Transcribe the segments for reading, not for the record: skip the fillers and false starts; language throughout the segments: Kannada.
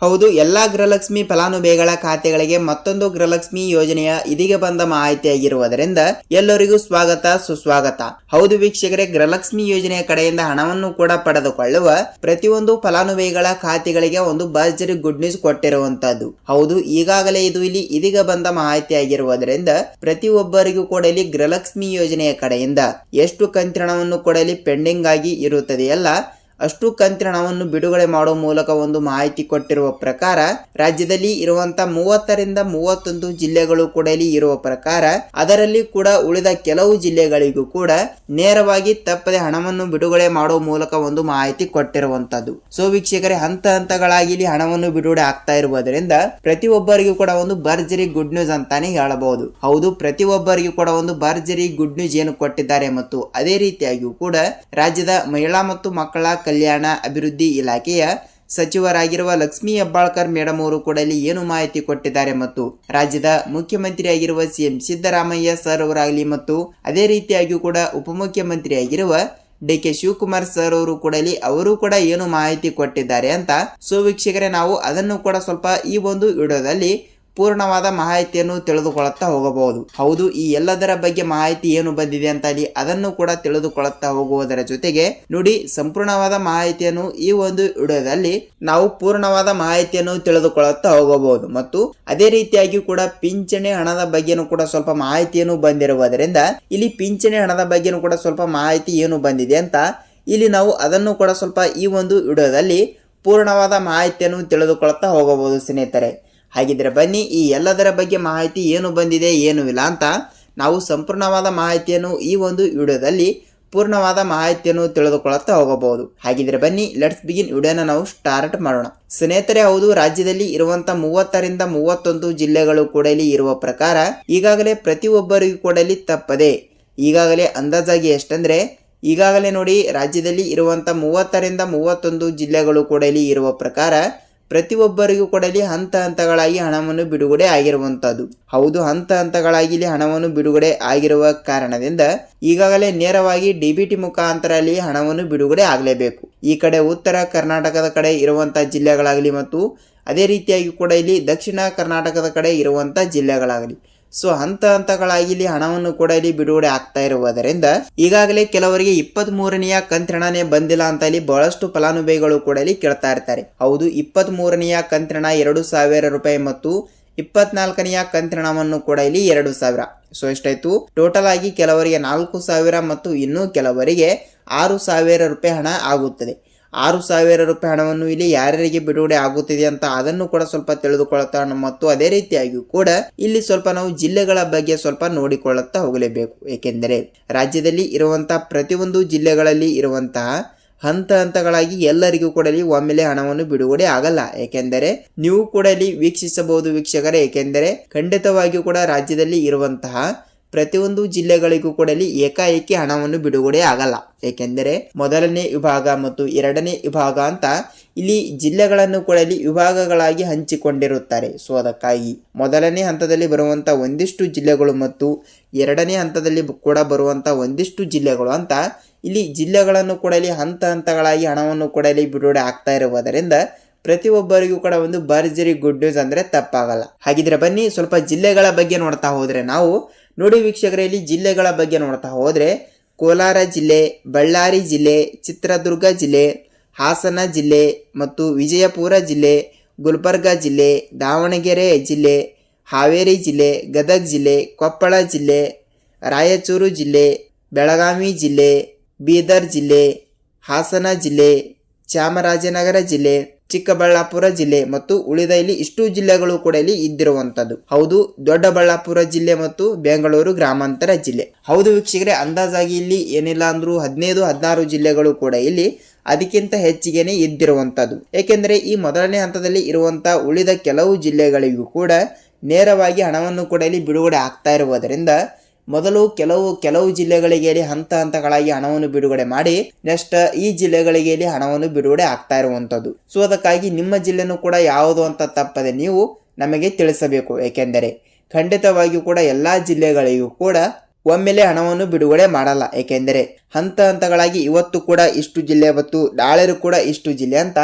ಹೌದು, ಎಲ್ಲಾ ಗೃಹಲಕ್ಷ್ಮಿ ಫಲಾನುಭವಿಗಳ ಖಾತೆಗಳಿಗೆ ಮತ್ತೊಂದು ಗೃಹಲಕ್ಷ್ಮಿ ಯೋಜನೆಯ ಇದೀಗ ಬಂದ ಮಾಹಿತಿಯಾಗಿರುವುದರಿಂದ ಎಲ್ಲರಿಗೂ ಸ್ವಾಗತ ಸುಸ್ವಾಗತ. ಹೌದು ವೀಕ್ಷಕರೇ, ಗೃಹಲಕ್ಷ್ಮಿ ಯೋಜನೆಯ ಕಡೆಯಿಂದ ಹಣವನ್ನು ಕೂಡ ಪಡೆದುಕೊಳ್ಳುವ ಪ್ರತಿಯೊಂದು ಫಲಾನುಭವಿಗಳ ಖಾತೆಗಳಿಗೆ ಒಂದು ಭರ್ಜರಿ ಗುಡ್ ನ್ಯೂಸ್ ಕೊಟ್ಟಿರುವಂತದ್ದು. ಹೌದು, ಈಗಾಗಲೇ ಇದು ಇಲ್ಲಿ ಇದೀಗ ಬಂದ ಮಾಹಿತಿಯಾಗಿರುವುದರಿಂದ ಪ್ರತಿಯೊಬ್ಬರಿಗೂ ಕೂಡ ಇಲ್ಲಿ ಗೃಹಲಕ್ಷ್ಮಿ ಯೋಜನೆಯ ಕಡೆಯಿಂದ ಎಷ್ಟು ಕಂತಿನವನ್ನು ಕೂಡ ಇಲ್ಲಿ ಪೆಂಡಿಂಗ್ ಆಗಿ ಇರುತ್ತದೆಯಲ್ಲ, ಅಷ್ಟು ಕಂತಿನ ಹಣವನ್ನು ಬಿಡುಗಡೆ ಮಾಡುವ ಮೂಲಕ ಒಂದು ಮಾಹಿತಿ ಕೊಟ್ಟಿರುವ ಪ್ರಕಾರ ರಾಜ್ಯದಲ್ಲಿ ಇರುವಂತಹ 30 ರಿಂದ 31 ಜಿಲ್ಲೆಗಳು ಕೂಡ ಇಲ್ಲಿ ಇರುವ ಪ್ರಕಾರ ಅದರಲ್ಲಿ ಕೂಡ ಉಳಿದ ಕೆಲವು ಜಿಲ್ಲೆಗಳಿಗೂ ಕೂಡ ನೇರವಾಗಿ ತಪ್ಪದೆ ಹಣವನ್ನು ಬಿಡುಗಡೆ ಮಾಡುವ ಮೂಲಕ ಒಂದು ಮಾಹಿತಿ ಕೊಟ್ಟಿರುವಂತದ್ದು. ಸೊ ವೀಕ್ಷಕರೇ, ಹಂತ ಹಂತಗಳಾಗಿ ಇಲ್ಲಿ ಹಣವನ್ನು ಬಿಡುಗಡೆ ಆಗ್ತಾ ಇರುವುದರಿಂದ ಪ್ರತಿಯೊಬ್ಬರಿಗೂ ಕೂಡ ಒಂದು ಭರ್ಜರಿ ಗುಡ್ ನ್ಯೂಸ್ ಅಂತಾನೆ ಹೇಳಬಹುದು. ಹೌದು, ಪ್ರತಿಯೊಬ್ಬರಿಗೂ ಕೂಡ ಒಂದು ಭರ್ಜರಿ ಗುಡ್ ನ್ಯೂಸ್ ಏನು ಕೊಟ್ಟಿದ್ದಾರೆ ಮತ್ತು ಅದೇ ರೀತಿಯಾಗಿಯೂ ಕೂಡ ರಾಜ್ಯದ ಮಹಿಳಾ ಮತ್ತು ಮಕ್ಕಳ ಕಲ್ಯಾಣ ಅಭಿವೃದ್ಧಿ ಇಲಾಖೆಯ ಸಚಿವರಾಗಿರುವ ಲಕ್ಷ್ಮೀ ಹೆಬ್ಬಾಳ್ಕರ್ ಮೇಡಮ್ ಅವರು ಕೂಡ ಇಲ್ಲಿ ಏನು ಮಾಹಿತಿ ಕೊಟ್ಟಿದ್ದಾರೆ ಮತ್ತು ರಾಜ್ಯದ ಮುಖ್ಯಮಂತ್ರಿಯಾಗಿರುವ ಸಿಎಂ ಸಿದ್ದರಾಮಯ್ಯ ಸರ್ ಅವರಾಗಲಿ ಮತ್ತು ಅದೇ ರೀತಿಯಾಗಿಯೂ ಕೂಡ ಉಪಮುಖ್ಯಮಂತ್ರಿಯಾಗಿರುವ ಡಿ.ಕೆ. ಶಿವಕುಮಾರ್ ಸರ್ ಅವರು ಕೂಡ ಇಲ್ಲಿ ಅವರು ಕೂಡ ಏನು ಮಾಹಿತಿ ಕೊಟ್ಟಿದ್ದಾರೆ ಅಂತ. ಸೊ ವೀಕ್ಷಕರೇ, ನಾವು ಅದನ್ನು ಕೂಡ ಸ್ವಲ್ಪ ಈ ಒಂದು ವಿಡಿಯೋದಲ್ಲಿ ಪೂರ್ಣವಾದ ಮಾಹಿತಿಯನ್ನು ತಿಳಿದುಕೊಳ್ಳುತ್ತಾ ಹೋಗಬಹುದು. ಹೌದು, ಈ ಎಲ್ಲದರ ಬಗ್ಗೆ ಮಾಹಿತಿ ಏನು ಬಂದಿದೆ ಅಂತ ಅಲ್ಲಿ ಅದನ್ನು ಕೂಡ ತಿಳಿದುಕೊಳ್ಳುತ್ತಾ ಹೋಗುವುದರ ಜೊತೆಗೆ ನೋಡಿ, ಸಂಪೂರ್ಣವಾದ ಮಾಹಿತಿಯನ್ನು ಈ ಒಂದು ವಿಡಿಯೋದಲ್ಲಿ ನಾವು ಪೂರ್ಣವಾದ ಮಾಹಿತಿಯನ್ನು ತಿಳಿದುಕೊಳ್ಳುತ್ತಾ ಹೋಗಬಹುದು. ಮತ್ತು ಅದೇ ರೀತಿಯಾಗಿ ಕೂಡ ಪಿಂಚಣಿ ಹಣದ ಬಗ್ಗೆನೂ ಕೂಡ ಸ್ವಲ್ಪ ಮಾಹಿತಿಯನ್ನು ಬಂದಿರುವುದರಿಂದ ಇಲ್ಲಿ ಪಿಂಚಣಿ ಹಣದ ಬಗ್ಗೆನೂ ಕೂಡ ಸ್ವಲ್ಪ ಮಾಹಿತಿ ಏನು ಬಂದಿದೆ ಅಂತ ಇಲ್ಲಿ ನಾವು ಅದನ್ನು ಕೂಡ ಸ್ವಲ್ಪ ಈ ಒಂದು ವಿಡಿಯೋದಲ್ಲಿ ಪೂರ್ಣವಾದ ಮಾಹಿತಿಯನ್ನು ತಿಳಿದುಕೊಳ್ಳುತ್ತಾ ಹೋಗಬಹುದು ಸ್ನೇಹಿತರೆ. ಹಾಗಿದ್ರೆ ಬನ್ನಿ, ಈ ಎಲ್ಲದರ ಬಗ್ಗೆ ಮಾಹಿತಿ ಏನು ಬಂದಿದೆ ಏನು ಇಲ್ಲ ಅಂತ ನಾವು ಸಂಪೂರ್ಣವಾದ ಮಾಹಿತಿಯನ್ನು ಈ ಒಂದು ವಿಡಿಯೋದಲ್ಲಿ ಪೂರ್ಣವಾದ ಮಾಹಿತಿಯನ್ನು ತಿಳಿದುಕೊಳ್ಳುತ್ತಾ ಹೋಗಬಹುದು. ಹಾಗಿದ್ರೆ ಬನ್ನಿ, ಲೆಟ್ಸ್ ಬಿಗಿನ್. ವಿಡಿಯೋನ ನಾವು ಸ್ಟಾರ್ಟ್ ಮಾಡೋಣ ಸ್ನೇಹಿತರೆ. ಹೌದು, ರಾಜ್ಯದಲ್ಲಿ ಇರುವಂತಹ 30 ರಿಂದ 31 ಜಿಲ್ಲೆಗಳು ಕೂಡ ಇಲ್ಲಿ ಇರುವ ಪ್ರಕಾರ ಈಗಾಗಲೇ ಪ್ರತಿಯೊಬ್ಬರಿಗೂ ಕೂಡ ಇಲ್ಲಿ ತಪ್ಪದೆ ಈಗಾಗಲೇ ಅಂದಾಜಾಗಿ ಎಷ್ಟಂದ್ರೆ ಈಗಾಗಲೇ ನೋಡಿ, ರಾಜ್ಯದಲ್ಲಿ ಇರುವಂತಹ 30 ರಿಂದ 31 ಜಿಲ್ಲೆಗಳು ಕೂಡ ಇಲ್ಲಿ ಇರುವ ಪ್ರಕಾರ ಪ್ರತಿಯೊಬ್ಬರಿಗೂ ಕೂಡ ಇಲ್ಲಿ ಹಂತ ಹಂತಗಳಾಗಿ ಹಣವನ್ನು ಬಿಡುಗಡೆ ಆಗಿರುವಂತದ್ದು. ಹೌದು, ಹಂತ ಹಂತಗಳಾಗಿ ಇಲ್ಲಿ ಹಣವನ್ನು ಬಿಡುಗಡೆ ಆಗಿರುವ ಕಾರಣದಿಂದ ಈಗಾಗಲೇ ನೇರವಾಗಿ ಡಿಬಿಟಿ ಮುಖಾಂತರ ಅಲ್ಲಿ ಹಣವನ್ನು ಬಿಡುಗಡೆ ಆಗಲೇಬೇಕು. ಈ ಕಡೆ ಉತ್ತರ ಕರ್ನಾಟಕದ ಕಡೆ ಇರುವಂತಹ ಜಿಲ್ಲೆಗಳಾಗಲಿ ಮತ್ತು ಅದೇ ರೀತಿಯಾಗಿ ಕೂಡ ಇಲ್ಲಿ ದಕ್ಷಿಣ ಕರ್ನಾಟಕದ ಕಡೆ ಇರುವಂತಹ ಜಿಲ್ಲೆಗಳಾಗಲಿ, ಸೊ ಹಂತ ಹಂತಗಳಾಗಿ ಇಲ್ಲಿ ಹಣವನ್ನು ಕೂಡ ಇಲ್ಲಿ ಬಿಡುಗಡೆ ಆಗ್ತಾ ಇರುವುದರಿಂದ ಈಗಾಗಲೇ ಕೆಲವರಿಗೆ 23ನೆಯ ಕಂತಿನ ಬಂದಿಲ್ಲ ಅಂತ ಇಲ್ಲಿ ಬಹಳಷ್ಟು ಫಲಾನುಭವಿಗಳು ಕೂಡ ಇಲ್ಲಿ ಕೇಳ್ತಾ ಇರ್ತಾರೆ. ಹೌದು, 23ನೆಯ ಕಂತಿನ 2,000 ರೂಪಾಯಿ ಮತ್ತು 24ನೆಯ ಕಂತಿನವನ್ನು ಕೂಡ ಇಲ್ಲಿ 2,000. ಸೊ ಎಷ್ಟಾಯ್ತು ಟೋಟಲ್ ಆಗಿ ಕೆಲವರಿಗೆ 4,000 ಮತ್ತು ಇನ್ನೂ ಕೆಲವರಿಗೆ 6,000 ರೂಪಾಯಿ ಹಣ ಆಗುತ್ತದೆ. 6,000 ರೂಪಾಯಿ ಹಣವನ್ನು ಇಲ್ಲಿ ಯಾರ್ಯಾರಿಗೆ ಬಿಡುಗಡೆ ಆಗುತ್ತಿದೆ ಅಂತ ಅದನ್ನು ಕೂಡ ಸ್ವಲ್ಪ ತಿಳಿದುಕೊಳ್ಳುತ್ತಾ ಮತ್ತು ಅದೇ ರೀತಿಯಾಗಿ ಕೂಡ ಇಲ್ಲಿ ಸ್ವಲ್ಪ ನಾವು ಜಿಲ್ಲೆಗಳ ಬಗ್ಗೆ ಸ್ವಲ್ಪ ನೋಡಿಕೊಳ್ಳುತ್ತಾ ಹೋಗಲೇಬೇಕು. ಏಕೆಂದರೆ ರಾಜ್ಯದಲ್ಲಿ ಇರುವಂತಹ ಪ್ರತಿಯೊಂದು ಜಿಲ್ಲೆಗಳಲ್ಲಿ ಇರುವಂತಹ ಹಂತ ಹಂತಗಳಾಗಿ ಎಲ್ಲರಿಗೂ ಕೂಡ ಇಲ್ಲಿ ಒಮ್ಮೆಲೆ ಹಣವನ್ನು ಬಿಡುಗಡೆ ಆಗಲ್ಲ. ಏಕೆಂದರೆ ನೀವು ಕೂಡ ಇಲ್ಲಿ ವೀಕ್ಷಿಸಬಹುದು ವೀಕ್ಷಕರೇ, ಏಕೆಂದರೆ ಖಂಡಿತವಾಗಿಯೂ ಕೂಡ ರಾಜ್ಯದಲ್ಲಿ ಇರುವಂತಹ ಪ್ರತಿಯೊಂದು ಜಿಲ್ಲೆಗಳಿಗೂ ಕೂಡ ಇಲ್ಲಿ ಏಕಾಏಕಿ ಹಣವನ್ನು ಬಿಡುಗಡೆ ಆಗಲ್ಲ. ಏಕೆಂದರೆ ಮೊದಲನೇ ವಿಭಾಗ ಮತ್ತು ಎರಡನೇ ವಿಭಾಗ ಅಂತ ಇಲ್ಲಿ ಜಿಲ್ಲೆಗಳನ್ನು ಕೂಡ ಇಲ್ಲಿ ವಿಭಾಗಗಳಾಗಿ ಹಂಚಿಕೊಂಡಿರುತ್ತಾರೆ. ಸೊ ಅದಕ್ಕಾಗಿ ಮೊದಲನೇ ಹಂತದಲ್ಲಿ ಬರುವಂತಹ ಒಂದಿಷ್ಟು ಜಿಲ್ಲೆಗಳು ಮತ್ತು ಎರಡನೇ ಹಂತದಲ್ಲಿ ಕೂಡ ಬರುವಂತಹ ಒಂದಿಷ್ಟು ಜಿಲ್ಲೆಗಳು ಅಂತ ಇಲ್ಲಿ ಜಿಲ್ಲೆಗಳನ್ನು ಕೂಡ ಇಲ್ಲಿ ಹಂತ ಹಂತಗಳಾಗಿ ಹಣವನ್ನು ಕೂಡ ಇಲ್ಲಿ ಬಿಡುಗಡೆ ಆಗ್ತಾ ಇರುವುದರಿಂದ ಪ್ರತಿಯೊಬ್ಬರಿಗೂ ಕೂಡ ಒಂದು ಭರ್ಜರಿ ಗುಡ್ ನ್ಯೂಸ್ ಅಂದ್ರೆ ತಪ್ಪಾಗಲ್ಲ. ಹಾಗಿದ್ರೆ ಬನ್ನಿ, ಸ್ವಲ್ಪ ಜಿಲ್ಲೆಗಳ ಬಗ್ಗೆ ನೋಡ್ತಾ ಹೋದ್ರೆ ನಾವು ನೋಡಿ ವೀಕ್ಷಕರಲ್ಲಿ, ಜಿಲ್ಲೆಗಳ ಬಗ್ಗೆ ನೋಡ್ತಾ ಹೋದ್ರೆ ಕೋಲಾರ ಜಿಲ್ಲೆ, ಬಳ್ಳಾರಿ ಜಿಲ್ಲೆ, ಚಿತ್ರದುರ್ಗ ಜಿಲ್ಲೆ, ಹಾಸನ ಜಿಲ್ಲೆ ಮತ್ತು ವಿಜಯಪುರ ಜಿಲ್ಲೆ, ಗುಲ್ಬರ್ಗ ಜಿಲ್ಲೆ, ದಾವಣಗೆರೆ ಜಿಲ್ಲೆ, ಹಾವೇರಿ ಜಿಲ್ಲೆ, ಗದಗ ಜಿಲ್ಲೆ, ಕೊಪ್ಪಳ ಜಿಲ್ಲೆ, ರಾಯಚೂರು ಜಿಲ್ಲೆ, ಬೆಳಗಾವಿ ಜಿಲ್ಲೆ, ಬೀದರ್ ಜಿಲ್ಲೆ, ಹಾಸನ ಜಿಲ್ಲೆ, ಚಾಮರಾಜನಗರ ಜಿಲ್ಲೆ, ಚಿಕ್ಕಬಳ್ಳಾಪುರ ಜಿಲ್ಲೆ ಮತ್ತು ಉಳಿದ ಇಲ್ಲಿ ಇಷ್ಟು ಜಿಲ್ಲೆಗಳು ಕೂಡ ಇಲ್ಲಿ ಇದ್ದಿರುವಂತದ್ದು. ಹೌದು, ದೊಡ್ಡಬಳ್ಳಾಪುರ ಜಿಲ್ಲೆ ಮತ್ತು ಬೆಂಗಳೂರು ಗ್ರಾಮಾಂತರ ಜಿಲ್ಲೆ. ಹೌದು ವೀಕ್ಷಕರೇ, ಅಂದಾಜಾಗಿ ಇಲ್ಲಿ ಏನಿಲ್ಲ ಅಂದ್ರೂ 15-16 ಜಿಲ್ಲೆಗಳು ಕೂಡ ಇಲ್ಲಿ ಅದಕ್ಕಿಂತ ಹೆಚ್ಚಿಗೆನೆ ಇದ್ದಿರುವಂತದ್ದು. ಏಕೆಂದರೆ ಈ ಮೊದಲನೇ ಹಂತದಲ್ಲಿ ಇರುವಂತಹ ಉಳಿದ ಕೆಲವು ಜಿಲ್ಲೆಗಳಿಗೂ ಕೂಡ ನೇರವಾಗಿ ಹಣವನ್ನು ಕೂಡ ಇಲ್ಲಿ ಬಿಡುಗಡೆ ಆಗ್ತಾ ಇರುವುದರಿಂದ ಮೊದಲು ಕೆಲವು ಜಿಲ್ಲೆಗಳಿಗೆ ಹಂತ ಹಂತಗಳಾಗಿ ಹಣವನ್ನು ಬಿಡುಗಡೆ ಮಾಡಿ ನೆಕ್ಸ್ಟ್ ಈ ಜಿಲ್ಲೆಗಳಿಗೆ ಹಣವನ್ನು ಬಿಡುಗಡೆ ಆಗ್ತಾ ಇರುವಂತದ್ದು. ಸೊ ಅದಕ್ಕಾಗಿ ನಿಮ್ಮ ಜಿಲ್ಲೆನೂ ಕೂಡ ಯಾವುದು ಅಂತ ತಪ್ಪದೆ ನೀವು ನಮಗೆ ತಿಳಿಸಬೇಕು. ಏಕೆಂದರೆ ಖಂಡಿತವಾಗಿಯೂ ಕೂಡ ಎಲ್ಲಾ ಜಿಲ್ಲೆಗಳಿಗೂ ಕೂಡ ಒಮ್ಮೆಲೆ ಹಣವನ್ನು ಬಿಡುಗಡೆ ಮಾಡಲ್ಲ. ಏಕೆಂದರೆ ಹಂತ ಹಂತಗಳಾಗಿ ಇವತ್ತು ಕೂಡ ಇಷ್ಟು ಜಿಲ್ಲೆ ಮತ್ತು ನಾಳೆ ಕೂಡ ಇಷ್ಟು ಜಿಲ್ಲೆ ಅಂತ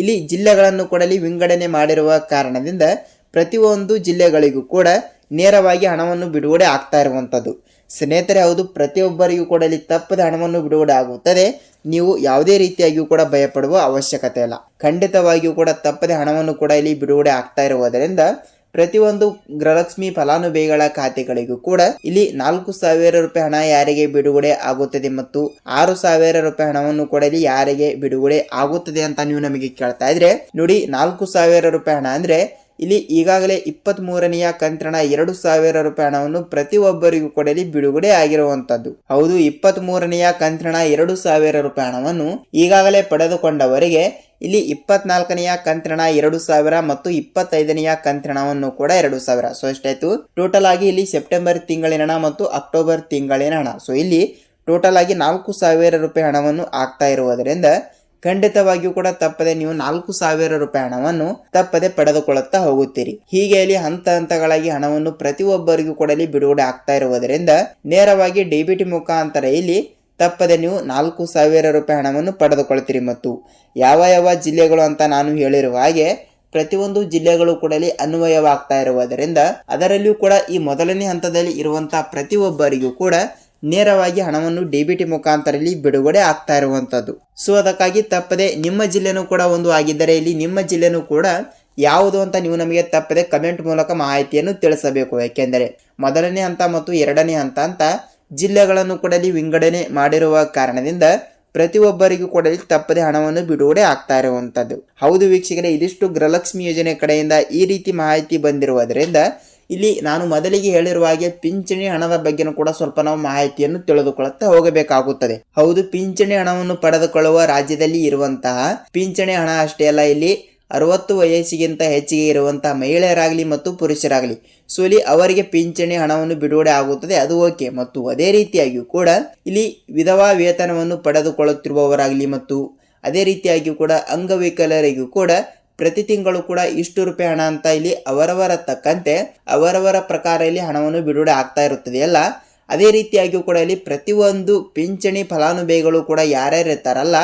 ಇಲ್ಲಿ ಜಿಲ್ಲೆಗಳನ್ನು ಕೂಡ ಇಲ್ಲಿ ವಿಂಗಡಣೆ ಮಾಡಿರುವ ಕಾರಣದಿಂದ ಪ್ರತಿಯೊಂದು ಜಿಲ್ಲೆಗಳಿಗೂ ಕೂಡ ನೇರವಾಗಿ ಹಣವನ್ನು ಬಿಡುಗಡೆ ಆಗ್ತಾ ಇರುವಂಥದ್ದು. ಸ್ನೇಹಿತರೆ, ಹೌದು, ಪ್ರತಿಯೊಬ್ಬರಿಗೂ ಕೂಡ ಇಲ್ಲಿ ತಪ್ಪದೆ ಹಣವನ್ನು ಬಿಡುಗಡೆ ಆಗುತ್ತದೆ. ನೀವು ಯಾವುದೇ ರೀತಿಯಾಗಿಯೂ ಕೂಡ ಭಯಪಡುವ ಅವಶ್ಯಕತೆ ಇಲ್ಲ. ಖಂಡಿತವಾಗಿಯೂ ಕೂಡ ತಪ್ಪದೆ ಹಣವನ್ನು ಕೂಡ ಇಲ್ಲಿ ಬಿಡುಗಡೆ ಆಗ್ತಾ ಇರುವುದರಿಂದ ಪ್ರತಿಯೊಂದು ಗೃಹಲಕ್ಷ್ಮಿ ಫಲಾನುಭವಿಗಳ ಖಾತೆಗಳಿಗೂ ಕೂಡ ಇಲ್ಲಿ 4,000 ರೂಪಾಯಿ ಹಣ ಯಾರಿಗೆ ಬಿಡುಗಡೆ ಆಗುತ್ತದೆ ಮತ್ತು 6,000 ರೂಪಾಯಿ ಹಣವನ್ನು ಕೂಡ ಇಲ್ಲಿ ಯಾರಿಗೆ ಬಿಡುಗಡೆ ಆಗುತ್ತದೆ ಅಂತ ನೀವು ನಮಗೆ ಕೇಳ್ತಾ ಇದ್ರೆ, ನೋಡಿ, 4,000 ರೂಪಾಯಿ ಹಣ ಅಂದ್ರೆ ಇಲ್ಲಿ ಈಗಾಗಲೇ 23ನೆಯ ಕಂತಿನ 2,000 ರೂಪಾಯಿ ಹಣವನ್ನು ಪ್ರತಿಯೊಬ್ಬರಿಗೂ ಕೂಡ ಇಲ್ಲಿ ಬಿಡುಗಡೆ ಆಗಿರುವಂತದ್ದು. ಹೌದು, 23ನೆಯ ಕಂತಿನ 2,000 ರೂಪಾಯಿ ಹಣವನ್ನು ಈಗಾಗಲೇ ಪಡೆದುಕೊಂಡವರಿಗೆ ಇಲ್ಲಿ 24ನೆಯ ಕಂತಿನ 2,000 ಮತ್ತು 25ನೆಯ ಕಂತಿನವನ್ನು ಕೂಡ 2,000. ಸೊ ಎಷ್ಟಾಯ್ತು? ಟೋಟಲ್ ಆಗಿ ಇಲ್ಲಿ ಸೆಪ್ಟೆಂಬರ್ ತಿಂಗಳಿನ ಹಣ ಮತ್ತು ಅಕ್ಟೋಬರ್ ತಿಂಗಳಿನ ಹಣ. ಸೊ ಇಲ್ಲಿ ಟೋಟಲ್ ಆಗಿ 4,000 ರೂಪಾಯಿ ಹಣವನ್ನು ಆಗ್ತಾ ಇರುವುದರಿಂದ ಖಂಡಿತವಾಗಿಯೂ ಕೂಡ ತಪ್ಪದೆ ನೀವು 4,000 ರೂಪಾಯಿ ಹಣವನ್ನು ತಪ್ಪದೆ ಪಡೆದುಕೊಳ್ಳುತ್ತಾ ಹೋಗುತ್ತೀರಿ. ಹೀಗೆ ಇಲ್ಲಿ ಹಂತ ಹಂತಗಳಾಗಿ ಹಣವನ್ನು ಪ್ರತಿಯೊಬ್ಬರಿಗೂ ಕೂಡ ಇಲ್ಲಿ ಬಿಡುಗಡೆ ಆಗ್ತಾ ಇರುವುದರಿಂದ ನೇರವಾಗಿ ಡಿಬಿಟಿ ಮುಖಾಂತರ ಇಲ್ಲಿ ತಪ್ಪದೆ ನೀವು 4,000 ರೂಪಾಯಿ ಹಣವನ್ನು ಪಡೆದುಕೊಳ್ತೀರಿ. ಮತ್ತು ಯಾವ ಯಾವ ಜಿಲ್ಲೆಗಳು ಅಂತ ನಾನು ಹೇಳಿರುವ ಹಾಗೆ ಪ್ರತಿಯೊಂದು ಜಿಲ್ಲೆಗಳು ಕೂಡ ಇಲ್ಲಿ ಅನ್ವಯವಾಗ್ತಾ ಇರುವುದರಿಂದ ಅದರಲ್ಲಿಯೂ ಕೂಡ ಈ ಮೊದಲನೇ ಹಂತದಲ್ಲಿ ಇರುವಂತಹ ಪ್ರತಿಯೊಬ್ಬರಿಗೂ ಕೂಡ ನೇರವಾಗಿ ಹಣವನ್ನು ಡಿಬಿಟಿ ಮುಖಾಂತರ ಇಲ್ಲಿ ಬಿಡುಗಡೆ ಆಗ್ತಾ ಇರುವಂತದ್ದು. ಸೊ ಅದಕ್ಕಾಗಿ ತಪ್ಪದೆ ನಿಮ್ಮ ಜಿಲ್ಲೆನೂ ಕೂಡ ಒಂದು ಆಗಿದ್ದರೆ ಇಲ್ಲಿ ನಿಮ್ಮ ಜಿಲ್ಲೆನೂ ಕೂಡ ಯಾವುದು ಅಂತ ನೀವು ನಮಗೆ ತಪ್ಪದೆ ಕಮೆಂಟ್ ಮೂಲಕ ಮಾಹಿತಿಯನ್ನು ತಿಳಿಸಬೇಕು. ಯಾಕೆಂದರೆ ಮೊದಲನೇ ಹಂತ ಮತ್ತು ಎರಡನೇ ಹಂತ ಅಂತ ಜಿಲ್ಲೆಗಳನ್ನು ಕೂಡ ಇಲ್ಲಿ ವಿಂಗಡಣೆ ಮಾಡಿರುವ ಕಾರಣದಿಂದ ಪ್ರತಿಯೊಬ್ಬರಿಗೂ ಕೂಡ ಇಲ್ಲಿ ತಪ್ಪದೆ ಹಣವನ್ನು ಬಿಡುಗಡೆ ಆಗ್ತಾ ಇರುವಂತದ್ದು. ಹೌದು ವೀಕ್ಷಕರೇ, ಇದಿಷ್ಟು ಗೃಹಲಕ್ಷ್ಮಿ ಯೋಜನೆ ಕಡೆಯಿಂದ ಈ ರೀತಿ ಮಾಹಿತಿ ಬಂದಿರುವುದರಿಂದ ಇಲ್ಲಿ ನಾನು ಮೊದಲಿಗೆ ಹೇಳಿರುವ ಹಾಗೆ ಪಿಂಚಣಿ ಹಣದ ಬಗ್ಗೆನೂ ಕೂಡ ಸ್ವಲ್ಪ ನಾವು ಮಾಹಿತಿಯನ್ನು ತಿಳಿದುಕೊಳ್ಳುತ್ತಾ ಹೋಗಬೇಕಾಗುತ್ತದೆ. ಹೌದು, ಪಿಂಚಣಿ ಹಣವನ್ನು ಪಡೆದುಕೊಳ್ಳುವ ರಾಜ್ಯದಲ್ಲಿ ಇರುವಂತಹ ಪಿಂಚಣಿ ಹಣ ಅಷ್ಟೇ ಅಲ್ಲ, ಇಲ್ಲಿ 60 ವಯಸ್ಸಿಗಿಂತ ಹೆಚ್ಚಿಗೆ ಇರುವಂತಹ ಮಹಿಳೆಯರಾಗಲಿ ಮತ್ತು ಪುರುಷರಾಗಲಿ ಸೊ ಇಲ್ಲಿ ಅವರಿಗೆ ಪಿಂಚಣಿ ಹಣವನ್ನು ಬಿಡುಗಡೆ ಆಗುತ್ತದೆ, ಅದು ಓಕೆ. ಮತ್ತು ಅದೇ ರೀತಿಯಾಗಿಯೂ ಕೂಡ ಇಲ್ಲಿ ವಿಧವಾ ವೇತನವನ್ನು ಪಡೆದುಕೊಳ್ಳುತ್ತಿರುವವರಾಗಲಿ ಮತ್ತು ಅದೇ ರೀತಿಯಾಗಿಯೂ ಕೂಡ ಅಂಗವಿಕಲರಿಗೂ ಕೂಡ ಪ್ರತಿ ತಿಂಗಳು ಕೂಡ ಇಷ್ಟು ರೂಪಾಯಿ ಹಣ ಅಂತ ಇಲ್ಲಿ ಅವರವರ ತಕ್ಕಂತೆ ಅವರವರ ಪ್ರಕಾರ ಇಲ್ಲಿ ಹಣವನ್ನು ಬಿಡುಗಡೆ ಆಗ್ತಾ ಇರುತ್ತದೆಯಲ್ಲ, ಅದೇ ರೀತಿಯಾಗಿಯೂ ಕೂಡ ಇಲ್ಲಿ ಪ್ರತಿಯೊಂದು ಪಿಂಚಣಿ ಫಲಾನುಭವಿಗಳು ಕೂಡ ಯಾರ್ಯಾರು ಇರ್ತಾರಲ್ಲ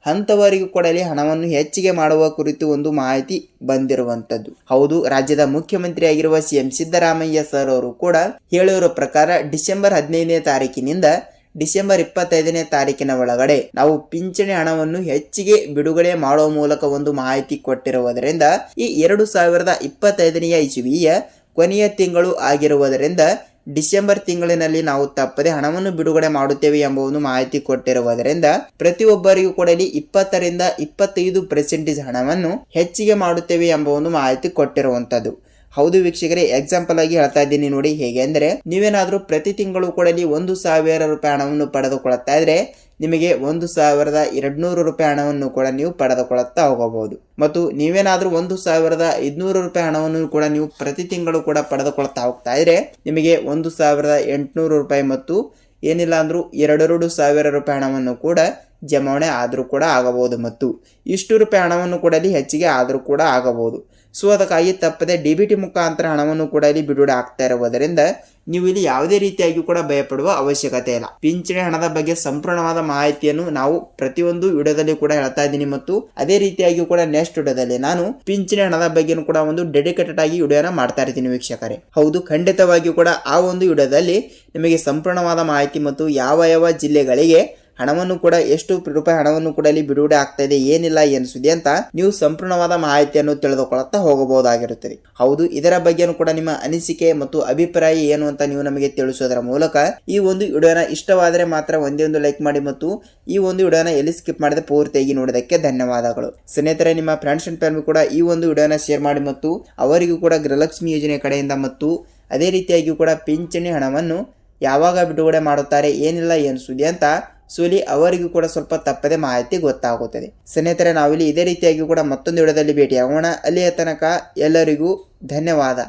ಅಂಥವರಿಗೂ ಕೂಡ ಇಲ್ಲಿ ಹಣವನ್ನು ಹೆಚ್ಚಿಗೆ ಮಾಡುವ ಕುರಿತು ಒಂದು ಮಾಹಿತಿ ಬಂದಿರುವಂತದ್ದು. ಹೌದು, ರಾಜ್ಯದ ಮುಖ್ಯಮಂತ್ರಿ ಆಗಿರುವ CM ಸಿದ್ದರಾಮಯ್ಯ ಸರ್ ಅವರು ಕೂಡ ಹೇಳಿರುವ ಪ್ರಕಾರ ಡಿಸೆಂಬರ್ 15ನೇ ತಾರೀಕಿನಿಂದ ಡಿಸೆಂಬರ್ 25ನೇ ತಾರೀಕಿನ ಒಳಗಡೆ ನಾವು ಪಿಂಚಣಿ ಹಣವನ್ನು ಹೆಚ್ಚಿಗೆ ಬಿಡುಗಡೆ ಮಾಡುವ ಮೂಲಕ ಒಂದು ಮಾಹಿತಿ ಕೊಟ್ಟಿರುವುದರಿಂದ ಈ 2025ನೇ ಇಸವಿಯ ಕೊನೆಯ ತಿಂಗಳು ಆಗಿರುವುದರಿಂದ ಡಿಸೆಂಬರ್ ತಿಂಗಳಿನಲ್ಲಿ ನಾವು ತಪ್ಪದೆ ಹಣವನ್ನು ಬಿಡುಗಡೆ ಮಾಡುತ್ತೇವೆ ಎಂಬ ಒಂದು ಮಾಹಿತಿ ಕೊಟ್ಟಿರುವುದರಿಂದ ಪ್ರತಿಯೊಬ್ಬರಿಗೂ ಕೂಡ ಇಲ್ಲಿ 20ರಿಂದ 25% ಹಣವನ್ನು ಹೆಚ್ಚಿಗೆ ಮಾಡುತ್ತೇವೆ ಎಂಬ ಒಂದು ಮಾಹಿತಿ ಕೊಟ್ಟಿರುವಂತದ್ದು. ಹೌದು ವೀಕ್ಷಕರೇ, ಎಕ್ಸಾಂಪಲ್ ಆಗಿ ಹೇಳ್ತಾ ಇದ್ದೀನಿ ನೋಡಿ. ಹೇಗೆ ಅಂದ್ರೆ ನೀವೇನಾದ್ರೂ ಪ್ರತಿ ತಿಂಗಳು ಕೂಡ ಇಲ್ಲಿ 1,000 ರೂಪಾಯಿ ಹಣವನ್ನು ಪಡೆದುಕೊಳ್ಳುತ್ತಾ ಇದ್ರೆ ನಿಮಗೆ 1,200 ರೂಪಾಯಿ ಹಣವನ್ನು ಕೂಡ ನೀವು ಪಡೆದುಕೊಳ್ಳುತ್ತಾ ಹೋಗಬಹುದು. ಮತ್ತು ನೀವೇನಾದ್ರೂ 1,500 ರೂಪಾಯಿ ಹಣವನ್ನು ಕೂಡ ನೀವು ಪ್ರತಿ ತಿಂಗಳು ಕೂಡ ಪಡೆದುಕೊಳ್ತಾ ಹೋಗ್ತಾ ಇದ್ರೆ ನಿಮಗೆ 1,800 ರೂಪಾಯಿ ಮತ್ತು ಏನಿಲ್ಲ ಅಂದ್ರೂ 2,000 ರೂಪಾಯಿ ಹಣವನ್ನು ಕೂಡ ಜಮಾವಣೆ ಆದರೂ ಕೂಡ ಆಗಬಹುದು ಮತ್ತು ಇಷ್ಟು ರೂಪಾಯಿ ಹಣವನ್ನು ಕೂಡ ಇಲ್ಲಿ ಹೆಚ್ಚಿಗೆ ಆದರೂ ಕೂಡ ಆಗಬಹುದು. ಸೊ ಅದಕ್ಕಾಗಿ ತಪ್ಪದೆ ಡಿಬಿಟಿ ಮುಖಾಂತರ ಹಣವನ್ನು ಕೂಡ ಇಲ್ಲಿ ಬಿಡುಗಡೆ ಆಗ್ತಾ ಇರುವುದರಿಂದ ನೀವು ಇಲ್ಲಿ ಯಾವುದೇ ರೀತಿಯಾಗಿ ಕೂಡ ಭಯಪಡುವ ಅವಶ್ಯಕತೆ ಇಲ್ಲ. ಪಿಂಚಣಿ ಹಣದ ಬಗ್ಗೆ ಸಂಪೂರ್ಣವಾದ ಮಾಹಿತಿಯನ್ನು ನಾವು ಪ್ರತಿಯೊಂದು ವಿಡಿಯೋದಲ್ಲಿ ಕೂಡ ಹೇಳ್ತಾ ಇದ್ದೀನಿ ಮತ್ತು ಅದೇ ರೀತಿಯಾಗಿ ಕೂಡ ನೆಕ್ಸ್ಟ್ ವಿಡಿಯೋದಲ್ಲಿ ನಾನು ಪಿಂಚಣಿ ಹಣದ ಬಗ್ಗೆ ಕೂಡ ಒಂದು ಡೆಡಿಕೇಟೆಡ್ ಆಗಿ ವಿಡಿಯೋನ ಮಾಡ್ತಾ ಇರ್ತೀನಿ ವೀಕ್ಷಕರೇ. ಹೌದು, ಖಂಡಿತವಾಗಿಯೂ ಕೂಡ ಆ ಒಂದು ವಿಡಿಯೋದಲ್ಲಿ ನಿಮಗೆ ಸಂಪೂರ್ಣವಾದ ಮಾಹಿತಿ ಮತ್ತು ಯಾವ ಯಾವ ಜಿಲ್ಲೆಗಳಿಗೆ ಹಣವನ್ನು ಕೂಡ ಎಷ್ಟು ರೂಪಾಯಿ ಹಣವನ್ನು ಕೂಡ ಇಲ್ಲಿ ಬಿಡುಗಡೆ ಆಗ್ತಾ ಇದೆ, ಏನಿಲ್ಲ ಏನು ಸುದ್ದಿ ಅಂತ ನೀವು ಸಂಪೂರ್ಣವಾದ ಮಾಹಿತಿಯನ್ನು ತಿಳಿದುಕೊಳ್ಳುತ್ತಾ ಹೋಗಬಹುದಾಗಿರುತ್ತದೆ. ಹೌದು, ಇದರ ಬಗ್ಗೆನೂ ಕೂಡ ನಿಮ್ಮ ಅನಿಸಿಕೆ ಮತ್ತು ಅಭಿಪ್ರಾಯ ಏನು ಅಂತ ನೀವು ನಮಗೆ ತಿಳಿಸೋದರ ಮೂಲಕ ಈ ಒಂದು ವಿಡಿಯೋನ ಇಷ್ಟವಾದರೆ ಮಾತ್ರ ಒಂದೇ ಒಂದು ಲೈಕ್ ಮಾಡಿ ಮತ್ತು ಈ ಒಂದು ವಿಡಿಯೋನ ಎಲ್ಲಿ ಸ್ಕಿಪ್ ಮಾಡದೆ ಪೂರ್ತಿಯಾಗಿ ನೋಡೋದಕ್ಕೆ ಧನ್ಯವಾದಗಳು. ಸ್ನೇಹಿತರೆ, ನಿಮ್ಮ ಫ್ರೆಂಡ್ಸ್ ಅಂಡ್ ಫ್ಯಾಮಿಲಿ ಕೂಡ ಈ ಒಂದು ವಿಡಿಯೋನ ಶೇರ್ ಮಾಡಿ ಮತ್ತು ಅವರಿಗೂ ಕೂಡ ಗೃಹಲಕ್ಷ್ಮಿ ಯೋಜನೆ ಕಡೆಯಿಂದ ಮತ್ತು ಅದೇ ರೀತಿಯಾಗಿ ಕೂಡ ಪಿಂಚಣಿ ಹಣವನ್ನು ಯಾವಾಗ ಬಿಡುಗಡೆ ಮಾಡುತ್ತಾರೆ, ಏನಿಲ್ಲ ಏನು ಸುದ್ದಿ ಅಂತ ಸೊ ಇಲ್ಲಿ ಅವರಿಗೂ ಕೂಡ ಸ್ವಲ್ಪ ತಪ್ಪದೆ ಮಾಹಿತಿ ಗೊತ್ತಾಗುತ್ತದೆ. ಸ್ನೇಹಿತರೆ, ನಾವಿಲ್ಲಿ ಇದೇ ರೀತಿಯಾಗಿ ಕೂಡ ಮತ್ತೊಂದು ವಿಡಿಯೋದಲ್ಲಿ ಭೇಟಿಯಾಗೋಣ. ಅಲ್ಲಿಯ ತನಕ ಎಲ್ಲರಿಗೂ ಧನ್ಯವಾದ.